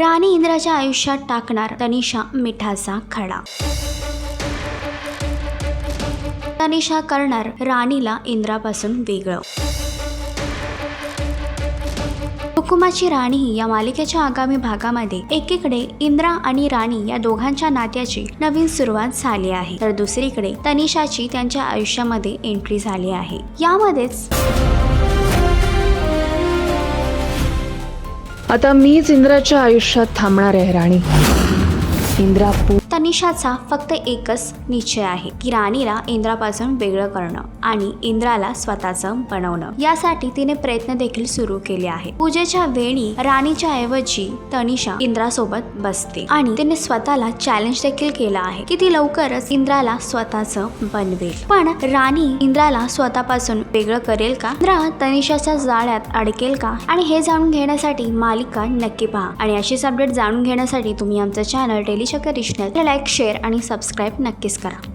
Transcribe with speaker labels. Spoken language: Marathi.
Speaker 1: राणी इंद्राच्या आयुष्यात टाकणार तनिषा मिठाचा खडा। तनिषा करणार राणीला इंद्रापासून वेगळं। हुकुमाची राणी या मालिकेच्या आगामी भागामध्ये एकीकडे इंद्रा आणि राणी या दोघांच्या नात्याची नवीन सुरुवात झाली आहे, तर दुसरीकडे तनिषाची त्यांच्या आयुष्यामध्ये एंट्री झाली आहे। यामध्येच
Speaker 2: आता मीच इंद्राच्या आयुष्यात थांबणार आहे राणी।
Speaker 1: तनिषाचा फक्त एकच निश्चय आहे की राणीला इंद्रापासून वेगळं करणं आणि इंद्राला स्वतःचं बनवणं। यासाठी तिने प्रयत्न देखील सुरू केले आहे। पूजेच्या वेळी राणीच्या ऐवजी तनिषा इंद्रासोबत बसते आणि तिने स्वतःला चॅलेंज देखील केला आहे की ती लवकरच इंद्राला स्वतःचं बनवेल। पण राणी इंद्राला स्वतःपासून वेगळं करेल का? इंद्रा तनिषाच्या जाळ्यात अडकेल का? आणि हे जाणून घेण्यासाठी मालिका नक्की पहा आणि अशीच अपडेट जाणून घेण्यासाठी तुम्ही आमचं चॅनल डेली चक्कर लाईक, शेअर आणि सबस्क्राईब नक्कीच करा।